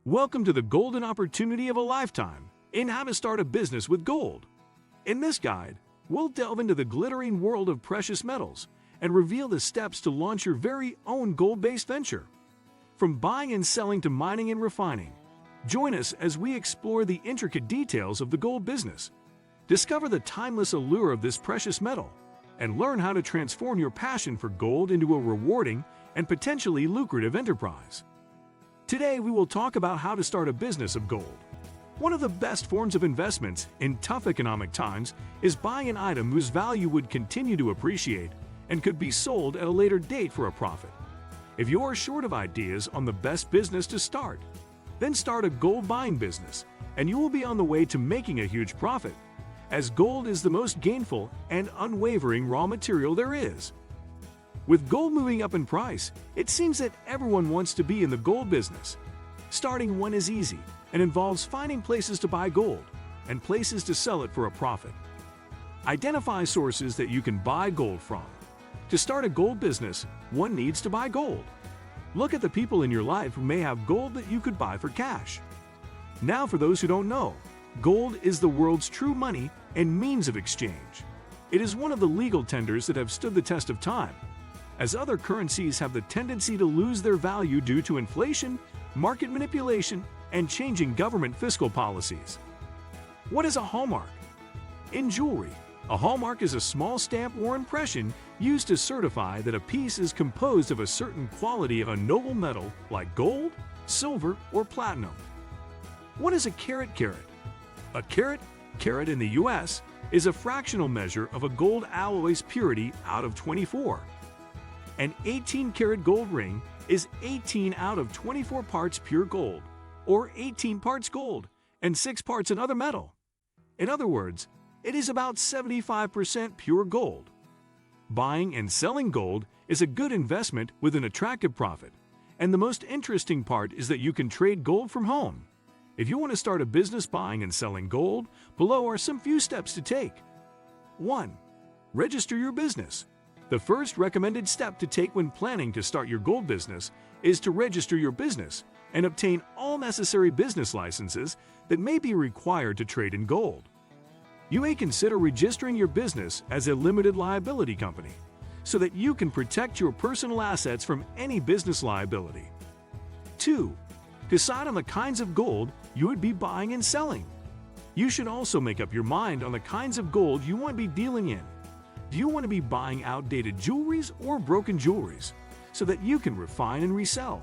Welcome to the golden opportunity of a lifetime in how to start a business with gold. In this guide, we'll delve into the glittering world of precious metals and reveal the steps to launch your very own gold-based venture. From buying and selling to mining and refining, join us as we explore the intricate details of the gold business. Discover the timeless allure of this precious metal and learn how to transform your passion for gold into a rewarding and potentially lucrative enterprise. Today, we will talk about how to start a business of gold. One of the best forms of investments in tough economic times is buying an item whose value would continue to appreciate and could be sold at a later date for a profit. If you're short of ideas on the best business to start, then start a gold buying business and you will be on the way to making a huge profit, as gold is the most gainful and unwavering raw material there is. With gold moving up in price, it seems that everyone wants to be in the gold business. Starting one is easy and involves finding places to buy gold and places to sell it for a profit. Identify sources that you can buy gold from. To start a gold business, one needs to buy gold. Look at the people in your life who may have gold that you could buy for cash. Now, for those who don't know, gold is the world's true money and means of exchange. It is one of the legal tenders that have stood the test of time, as other currencies have the tendency to lose their value due to inflation, market manipulation, and changing government fiscal policies. What is a hallmark? In jewelry, a hallmark is a small stamp or impression used to certify that a piece is composed of a certain quality of a noble metal like gold, silver, or platinum. What is a carat? A carat in the US is a fractional measure of a gold alloy's purity out of 24. An 18-karat gold ring is 18 out of 24 parts pure gold, or 18 parts gold and 6 parts another metal. In other words, it is about 75% pure gold. Buying and selling gold is a good investment with an attractive profit, and the most interesting part is that you can trade gold from home. If you want to start a business buying and selling gold, below are some few steps to take. 1. Register your business. The first recommended step to take when planning to start your gold business is to register your business and obtain all necessary business licenses that may be required to trade in gold. You may consider registering your business as a limited liability company so that you can protect your personal assets from any business liability. 2. Decide on the kinds of gold you would be buying and selling. You should also make up your mind on the kinds of gold you want to be dealing in. Do you want to be buying outdated jewelries or broken jewelries so that you can refine and resell?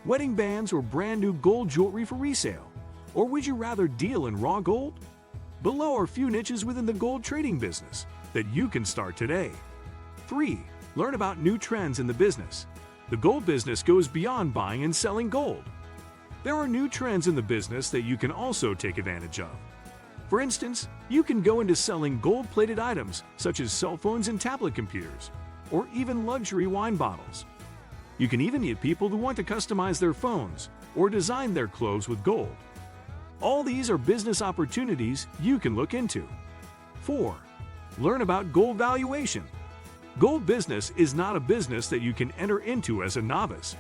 Wedding bands or brand new gold jewelry for resale? Or would you rather deal in raw gold? Below are a few niches within the gold trading business that you can start today. 3. Learn about new trends in the business. The gold business goes beyond buying and selling gold. There are new trends in the business that you can also take advantage of. For instance, you can go into selling gold-plated items such as cell phones and tablet computers, or even luxury wine bottles. You can even meet people who want to customize their phones or design their clothes with gold. All these are business opportunities you can look into. 4. Learn about gold valuation. Gold business is not a business that you can enter into as a novice.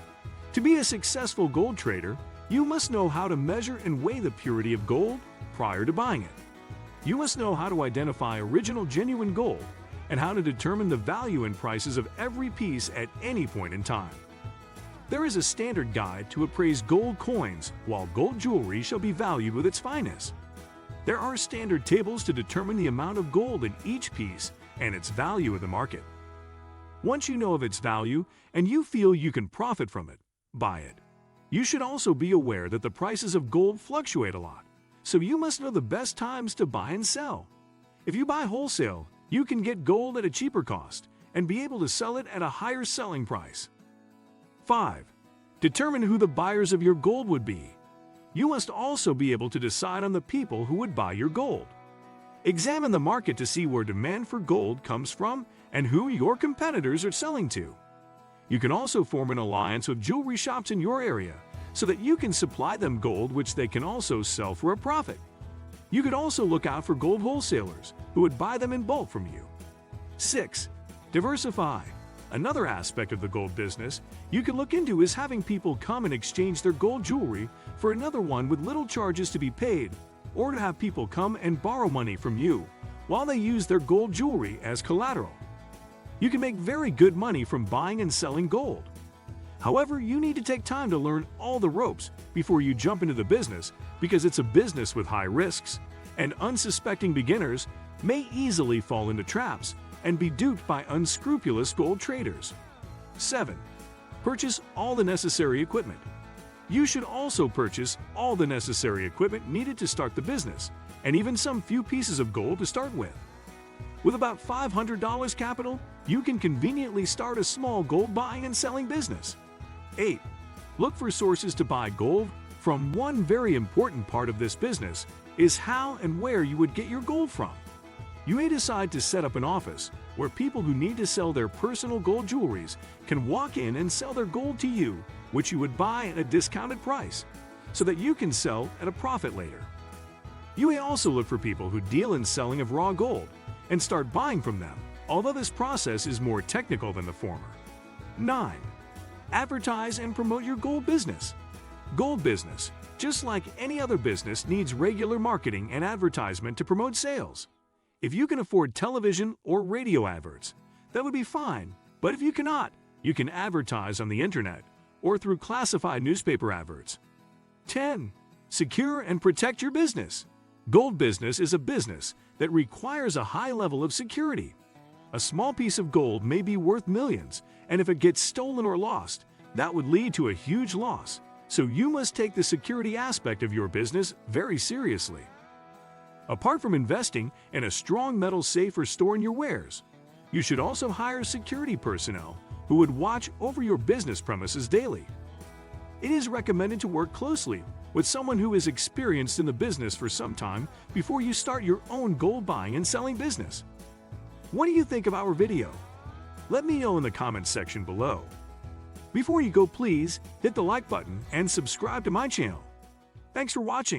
To be a successful gold trader, you must know how to measure and weigh the purity of gold prior to buying it. You must know how to identify original genuine gold and how to determine the value and prices of every piece at any point in time. There is a standard guide to appraise gold coins, while gold jewelry shall be valued with its fineness. There are standard tables to determine the amount of gold in each piece and its value in the market. Once you know of its value and you feel you can profit from it, buy it. You should also be aware that the prices of gold fluctuate a lot, so you must know the best times to buy and sell. If you buy wholesale, you can get gold at a cheaper cost and be able to sell it at a higher selling price. 5. Determine who the buyers of your gold would be. You must also be able to decide on the people who would buy your gold. Examine the market to see where demand for gold comes from and who your competitors are selling to. You can also form an alliance with jewelry shops in your area so that you can supply them gold which they can also sell for a profit. You could also look out for gold wholesalers who would buy them in bulk from you. 6. Diversify. Another aspect of the gold business you can look into is having people come and exchange their gold jewelry for another one with little charges to be paid, or to have people come and borrow money from you while they use their gold jewelry as collateral. You can make very good money from buying and selling gold. However, you need to take time to learn all the ropes before you jump into the business, because it's a business with high risks, and unsuspecting beginners may easily fall into traps and be duped by unscrupulous gold traders. 7. Purchase all the necessary equipment. You should also purchase all the necessary equipment needed to start the business, and even some few pieces of gold to start with. With about $500 capital, you can conveniently start a small gold buying and selling business. 8. Look for sources to buy gold from. One very important part of this business is how and where you would get your gold from. You may decide to set up an office where people who need to sell their personal gold jewelries can walk in and sell their gold to you, which you would buy at a discounted price, so that you can sell at a profit later. You may also look for people who deal in selling of raw gold and start buying from them, although this process is more technical than the former. 9. Advertise and promote your gold business. Gold business, just like any other business, needs regular marketing and advertisement to promote sales. If you can afford television or radio adverts, that would be fine, but if you cannot, you can advertise on the internet or through classified newspaper adverts. 10. Secure and protect your business. Gold business is a business that requires a high level of security. A small piece of gold may be worth millions, and if it gets stolen or lost, that would lead to a huge loss. So you must take the security aspect of your business very seriously. Apart from investing in a strong metal safe or storing your wares, you should also hire security personnel who would watch over your business premises daily. It is recommended to work closely with someone who is experienced in the business for some time before you start your own gold buying and selling business. What do you think of our video? Let me know in the comments section below. Before you go, please hit the like button and subscribe to my channel. Thanks for watching.